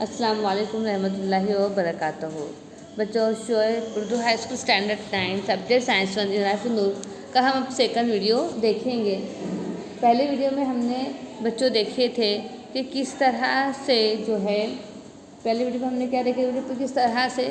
السلام علیکم رحمۃ اللہ وبرکاتہ۔ بچوں، Shoaib Urdu high school standard 9 subject science 1 انعراف نور کا ہم اب سیکنڈ ویڈیو دیکھیں گے۔ پہلے ویڈیو میں ہم نے بچوں دیکھے تھے کہ کس طرح سے جو ہے پہلے ویڈیو میں ہم نے کیا دیکھے تھے، کس طرح سے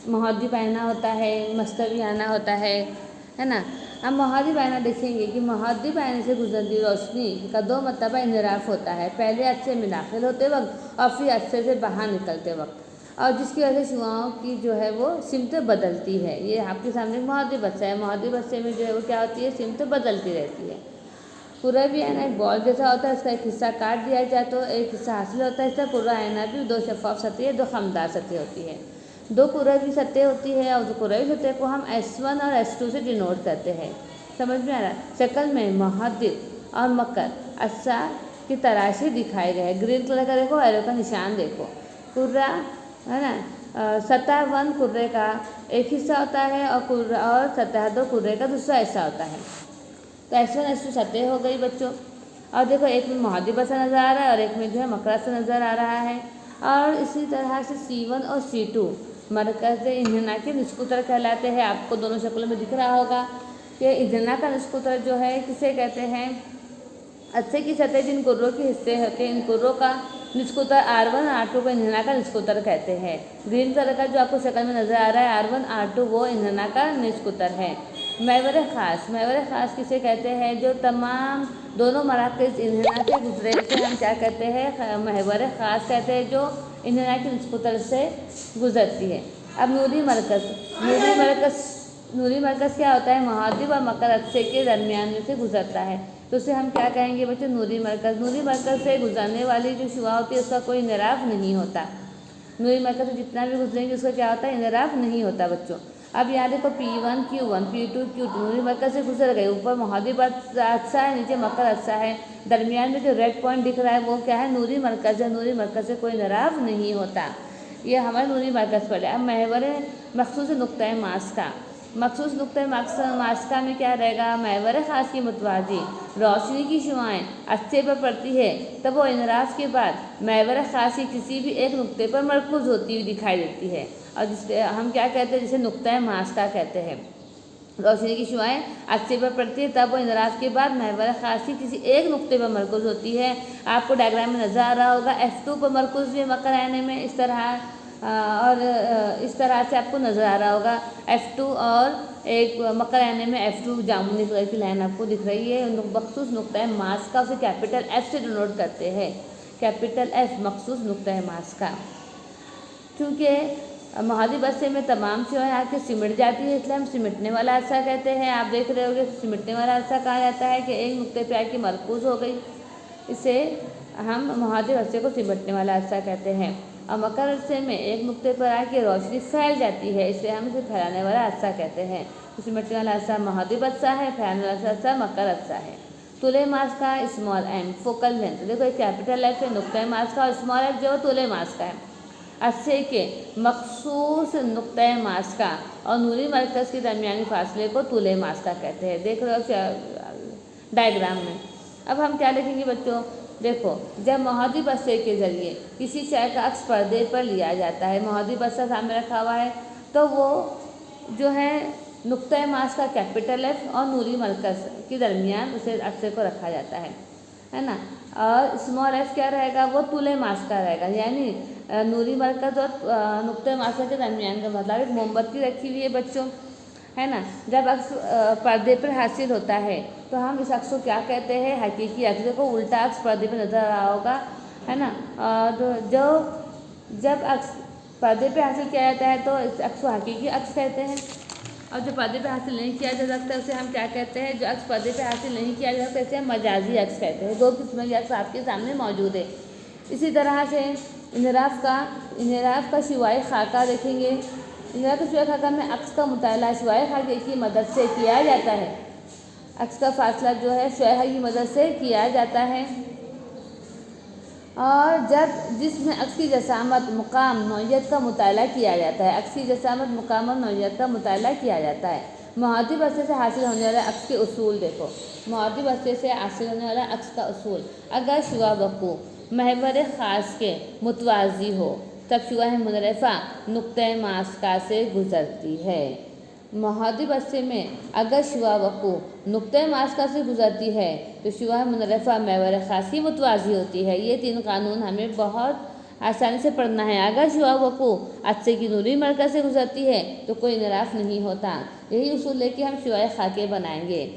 محاذی بیانہ ہوتا ہے، مصدر بیانہ ہوتا ہے نا۔ ہم محاذی بیانہ دیکھیں گے کہ محاذی بیانہ سے گزرتی روشنی کا دو مرتبہ انحراف ہوتا ہے، پہلے عرصے میں داخل ہوتے وقت اور پھر عرصے سے باہر نکلتے وقت، اور جس کی وجہ سے شعاؤں کی جو ہے وہ سمت بدلتی ہے۔ یہ آپ کے سامنے محاذی بسہ ہے، محاذی بسے میں جو ہے وہ کیا ہوتی ہے، سمت بدلتی رہتی ہے۔ پورا بیانہ ایک بال جیسا ہوتا ہے، اس کا ایک حصہ کاٹ دیا جائے تو ایک حصہ حاصل ہوتا ہے۔ اس طرح پورا آئینہ بھی دو شفاف سطح، دو خمدار سطح ہوتی ہے، دو قربی سطح ہوتی ہے، اور دو قربی سطح کو ہم S1 اور S2 سے ڈینوٹ کرتے ہیں۔ سمجھ میں آ رہا ہے؟ شکل میں محدد اور مکر اجزاء کی تراشی دکھائے گئے ہیں۔ گرین کلر کا دیکھو، ایرو کا نشان دیکھو، قرہ ہے نا۔ سطح 1 قرے کا ایک حصہ ہوتا ہے اور سطح 2 قرے کا دوسرا حصہ ہوتا ہے۔ تو S1 S2 سطح ہو گئی بچوں، اور دیکھو ایک میں محاذی بسہ نظر آ رہا ہے اور ایک میں جو ہے مکر سے نظر آ رہا ہے۔ اور اسی طرح سے C1 اور C2 مرکز انحناء کے نصف قطر کہلاتے ہیں۔ آپ کو دونوں شکلوں میں دکھ رہا ہوگا کہ انحناء کا نصف قطر جو ہے کسے کہتے ہیں، عرصے کی سطح جن قروں کے حصے ہوتے ہیں، ان قروں کا نصف قطر R1 R2 کو انحناء کا نصف قطر کہتے ہیں۔ گرین کلر کا جو آپ کو شکل میں نظر آ رہا ہے R1 R2 وہ انحناء کا نصف قطر ہے۔ محور خاص، محور خاص کسے کہتے ہیں، جو تمام دونوں مراکز انحناء سے گزرے سے ہم کیا کہتے ہیں، محور خاص کہتے ہیں، جو انحناء کے نصف قطر سے گزرتی ہے۔ اب نوری مرکز، نوری مرکز کیا ہوتا ہے، محاذب اور مکر عرصے کے درمیان میں سے گزرتا ہے، تو اسے ہم کیا کہیں گے بچوں، نوری مرکز۔ نوری مرکز سے گزرنے والی جو شعاع ہوتی ہے اس کا کوئی انحراف نہیں ہوتا۔ نوری مرکز سے جتنا بھی گزریں گے اس کا کیا ہوتا ہے، انحراف نہیں ہوتا بچوں۔ اب یہاں دیکھو P1 Q1 P2 Q2 نوری مرکز سے گزر گئے، اوپر محاذب عرصہ ہے، نیچے مکر عرصہ ہے، درمیان میں جو ریڈ پوائنٹ دکھ رہا ہے وہ کیا ہے، نوری مرکز ہے۔ نوری مرکز سے کوئی انحراف نہیں ہوتا، یہ ہمارے نوری مرکز پر ہے۔ اب محور مخصوص نقطۂ ماسکہ، مخصوص نقطۂ ماسکہ میں کیا رہے گا، محور خاص کی متوازی روشنی کی شعاعیں عرصے پر پڑتی ہے تب وہ انحراف کے بعد محور خاص کی کسی بھی ایک نقطے پر مرکوز ہوتی ہوئی دکھائی دیتی ہے، اور جس سے ہم کیا کہتے ہیں، جسے نقطۂ ماسکہ کہتے ہیں۔ روشنی کی شعاعیں عرصے پر پڑتی ہے تب وہ انحراف کے بعد محور خاص کی کسی ایک نقطے پر مرکوز ہوتی ہے۔ آپ کو ڈائیگرام میں نظر آ رہا ہوگا F2 پر مرکوز بھی مکر آئینے میں اس طرح، اور اس طرح سے آپ کو نظر آ رہا ہوگا F2 اور ایک مکر آئینے میں F2 جامنی کلر کی لائن آپ کو دکھ رہی ہے۔ مخصوص نقطۂ ماسکہ اسے کیپٹل F سے ڈینوٹ کرتے ہیں، کیپٹل F مخصوص نقطۂ ماسکہ۔ کیونکہ محاذی بسے میں تمام شعاعیں آ کے سمٹ جاتی ہے، اس لیے ہم سمٹنے والا عرصہ کہتے ہیں۔ آپ دیکھ رہے ہوگے سمٹنے والا عرصہ کہا جاتا ہے کہ ایک نقطے پہ آ کے مرکوز ہو گئی، اسے ہم محاذی عرصے کو سمٹنے والا عرصہ کہتے ہیں۔ اور مکر عرصے میں ایک نقطے پر آ کے روشنی پھیل جاتی ہے، اس لیے ہم اسے پھیلانے والا عرصہ کہتے ہیں۔ سمٹنے والا عرصہ محاذی عرصہ ہے، پھیلانے والا عرصہ مکر عرصہ ہے۔ طول ماسکہ اسمال این، فوکل لینتھ، دیکھو ایک کیپٹل F ہے نقطۂ ماسکہ، اور اسمال F جو طول ماسکہ ہے۔ عرصے کے مخصوص نقطۂ ماسکہ اور نوری مرکز کے درمیانی فاصلے کو طول ماسکہ کہتے ہیں، دیکھ رہے ہو ڈائیگرام میں۔ اب ہم کیا لکھیں گے بچوں، دیکھو جب محاذی بسے کے ذریعے کسی شے کا عکس پردے پر لیا جاتا ہے، محاذی بسہ سامنے رکھا ہوا ہے تو وہ جو ہے نقطۂ ماسکہ کیپٹل F اور نوری مرکز کے درمیان اسے عکسے کو رکھا جاتا ہے نا، اور اسمال F کیا رہے گا، وہ طول ماسکہ رہے گا، یعنی نوری مرکز اور نقطۂ ماسکہ کے درمیان کا مطلب ایک موم بتی رکھی ہوئی ہے بچوں، ہے نا۔ جب عکس پردے پر حاصل ہوتا ہے تو ہم اس عکس کو کیا کہتے ہیں، حقیقی عکس۔ دیکھو الٹا عکس پردے پہ نظر آ رہا ہوگا، ہے نا، اور جب عکس پردے پہ حاصل کیا جاتا ہے تو اس عکس کو حقیقی عکس کہتے ہیں، اور جو پردے پہ حاصل نہیں کیا جا سکتا اسے ہم کیا کہتے ہیں، جو عکس پردے پہ حاصل نہیں کیا جا سکتا اسے ہم مجازی عکس کہتے ہیں۔ دو قسم کے عکس آپ کے سامنے موجود ہے۔ اسی طرح سے انحراف کا شعاعی خاکہ دیکھیں گے۔ انحراف کا شعاعی خاکہ میں عکس کا مطالعہ شعاعی خاکے کی مدد سے کیا جاتا ہے، عکس کا فاصلہ جو ہے شعاعی خاکے کی مدد سے کیا جاتا ہے، اور جس میں عکس کی جسامت، مقام، نوعیت کا مطالعہ کیا جاتا ہے، عکس کی جسامت، مقام اور نوعیت کا مطالعہ کیا جاتا ہے۔ محاذی بسے سے حاصل ہونے والے عکس کے اصول دیکھو، محاذی بسے سے حاصل ہونے والا عکس کا اصول، اگر شعاع وقوع محور خاص کے متوازی ہو تب شعاع منرفہ نقطۂ ماسکہ سے گزرتی ہے۔ محاذی بسے میں اگر شعاع وقوع نقطۂ ماسکہ سے گزرتی ہے تو شعاع منرفہ محور خاص کی متوازی ہوتی ہے۔ یہ 3 قانون ہمیں بہت آسانی سے پڑھنا ہے۔ اگر شعاع وقوع عدسے کی نوری مرکز سے گزرتی ہے تو کوئی انحراف نہیں ہوتا۔ یہی اصول لے کے ہم شعاع خاکے بنائیں گے۔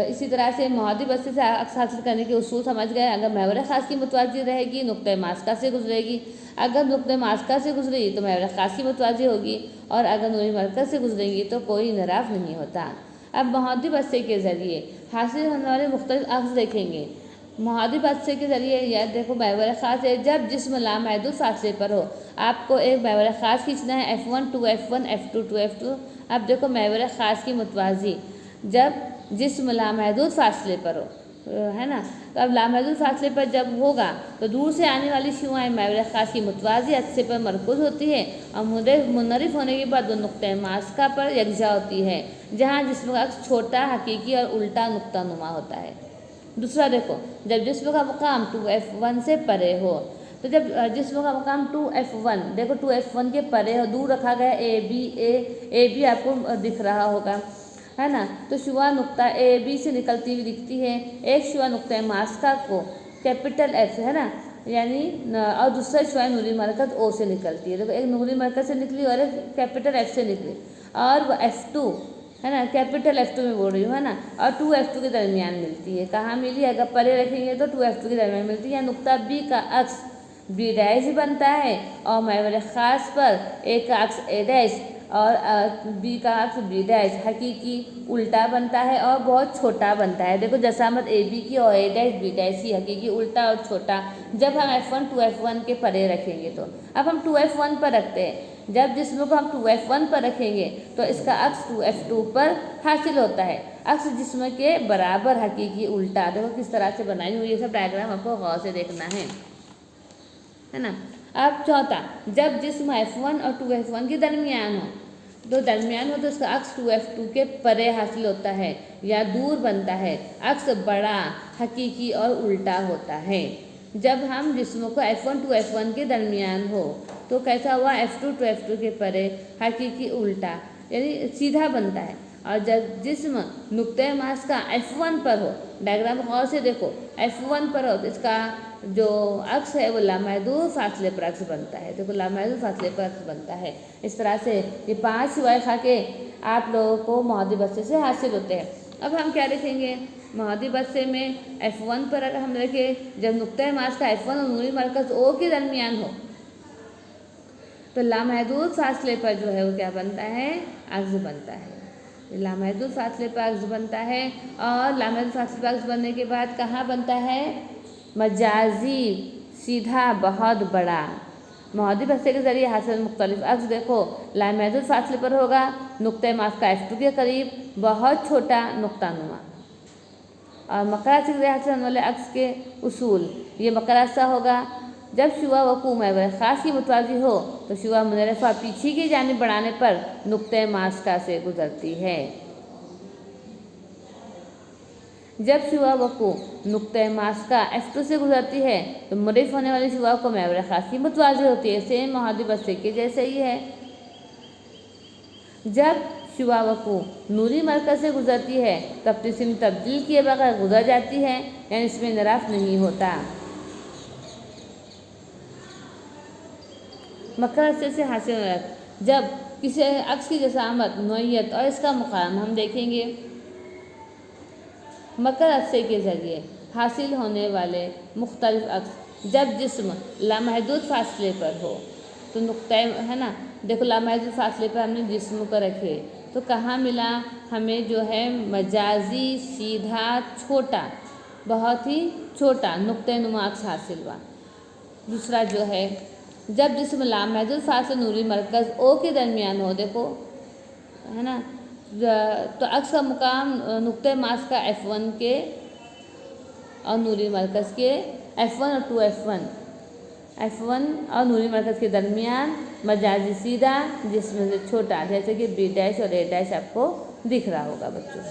اسی طرح سے محاذی بسے سے عکس حاصل کرنے کے اصول سمجھ گئے۔ اگر محور خاص کی متوازی رہے گی نقطۂ ماسکہ سے گزرے گی، اگر نقطۂ ماسکہ سے گزری تو محور خاص کی متوازی ہوگی، اور اگر نوری مرکز سے گزریں گی تو کوئی انحراف نہیں ہوتا۔ اب محاذی بسے کے ذریعے حاصل ہونے والے مختلف عکس دیکھیں گے۔ محاذی بسے کے ذریعے یہ دیکھو محور خاص ہے، جب جسم لامحدود فاصلے پر ہو آپ کو ایک محور خاص کھینچنا ہے F1 to F1 F2 to F2۔ اب دیکھو محور خاص کی متوازی جب جسم لامحدود فاصلے پر ہو، ہے نا، تو اب لامحدود فاصلے پر جب ہوگا تو دور سے آنے والی شعاعیں محور خاص کی متوازی عدسے پر مرکوز ہوتی ہے اور منحرف ہونے کے بعد وہ نقطۂ ماسکہ پر یکجا ہوتی ہے، جہاں جسم کا عکس چھوٹا، حقیقی اور الٹا نقطہ نما ہوتا ہے۔ دوسرا دیکھو، جب جسم کا مقام 2F1 سے پرے ہو، تو جب جسم کا مقام 2F1 دیکھو 2F1 کے پرے ہو، دور رکھا گیا اے بی آپ کو دکھ رہا ہوگا، ہے نا، تو شعاع نقطہ اے بی سے نکلتی ہوئی دکھتی ہے۔ ایک شعاع نقطۂ ماسکہ کو کیپٹل ایف، ہے نا، یعنی اور دوسرا شعاع نوری مرکز او سے نکلتی ہے۔ دیکھو ایک نوری مرکز سے نکلی اور ایک کیپٹل ایف سے نکلی، اور وہ F2 ہے نا، کیپٹل F2 میں بول رہی ہوں، ہے نا، اور 2F2 کے درمیان ملتی ہے۔ کہاں ملی؟ اگر پرے رکھیں گے تو 2F2 کے درمیان ملتی ہے۔ یا نقطہ بی کا عکس بی ڈیش بنتا ہے اور محور خاص پر اے کا عکس اے ڈیش اور بی کا عکس بی ڈیش حقیقی الٹا بنتا ہے اور بہت چھوٹا بنتا ہے۔ دیکھو جسامت اے بی کی اور اے ڈیش بی ڈیش کی، حقیقی الٹا اور چھوٹا، جب ہم F1 2F1 کے پرے رکھیں گے تو اب ہم 2F1 پر رکھتے ہیں۔ جب جسم کو ہم 2F1 پر رکھیں گے تو اس کا عکس 2F2 پر حاصل ہوتا ہے، عکس جسم کے برابر حقیقی الٹا۔ دیکھو کس طرح سے بنائی ہوئی، یہ سب ڈائیگرام آپ کو غور سے دیکھنا ہے نا۔ اب چوتھا، جب جسم F1 اور 2F1 کے درمیان ہو تو اس کا عکس 2F2 کے پرے حاصل ہوتا ہے یا دور بنتا ہے، عکس بڑا، حقیقی اور الٹا ہوتا ہے۔ جب ہم جسم کو F1 to F1 کے درمیان ہو تو کیسا ہوا؟ F2 to F2 کے پرے حقیقی الٹا، یعنی سیدھا بنتا ہے۔ اور جب جسم نقطۂ ماسکہ F1 پر ہو، ڈائیگرام غور سے دیکھو، F1 پر ہو تو اس کا جو عکس ہے وہ لامحدود فاصلے پر عکس بنتا ہے۔ دیکھو لامحدود فاصلے پر عکس بنتا ہے۔ اس طرح سے یہ 5 شعاع خاکے آپ لوگوں کو محاذی بسے سے حاصل ہوتے ہیں۔ اب ہم کیا لکھیں گے؟ محاذی بسے میں F1 پر اگر ہم لکھیں، جب نقطۂ ماسکہ F1 اور نوری مرکز O کے درمیان ہو تو لامحدود فاصلے پر جو ہے وہ کیا بنتا ہے؟ عکس بنتا ہے۔ لامحدود فاصلے پر عکس بنتا ہے، اور لامحدود فاصلے پر عکس بننے کے بعد کہاں بنتا ہے؟ مجازی، سیدھا، بہت بڑا۔ محاذی بسے کے ذریعے حاصل مختلف عکس دیکھو، لامحدود فاصلے پر ہوگا، نقطۂ ماسکہ F2 کے قریب، بہت چھوٹا، نقطہ نما۔ اور مقررہ سے حاصل ہونے والے عکس کے اصول، یہ مقررہ ایسا ہوگا، جب شعاع وقوع محور خاص کی متوازی ہو تو شعاع منرفہ پیچھے کی جانب بڑھانے پر نقطۂ ماسکہ سے گزرتی ہے۔ جب شعاع وقوع نقطۂ ماسکہ F2 سے گزرتی ہے تو منحرف ہونے والی شعاع کو محور خاص کی متوازی ہوتی ہے۔ سیم محاذی بسے کے جیسے ہی ہے۔ جب شعاع وقوع نوری مرکز سے گزرتی ہے تو اپنی سمت تبدیل کیے بغیر گزر جاتی ہے، یعنی اس میں انحراف نہیں ہوتا۔ مقررہ سے حاصل ہونے والا، جب کسی عکس کی جسامت، نوعیت اور اس کا مقام ہم دیکھیں گے۔ مقررہ کے ذریعے حاصل ہونے والے مختلف عکس، جب جسم لامحدود فاصلے پر ہو تو نقطۂ، ہے نا، دیکھو لامحدود فاصلے پر ہم نے جسم کو رکھے تو کہاں ملا ہمیں؟ جو ہے مجازی، سیدھا، چھوٹا، بہت ہی چھوٹا نقطۂ نما عکس حاصل ہوا۔ دوسرا جو ہے، جب جسم لامحدود فاصلے نوری مرکز O کے درمیان ہو، دیکھو، ہے نا، تو عکس کا مقام نقطۂ ماسکہ F1 کے اور نوری مرکز کے F1 اور 2F1، F1 اور نوری مرکز کے درمیان، مجازی، سیدھا، جسم سے چھوٹا، جیسے کہ B ڈیش اور A ڈیش آپ کو دکھ رہا ہوگا بچوں۔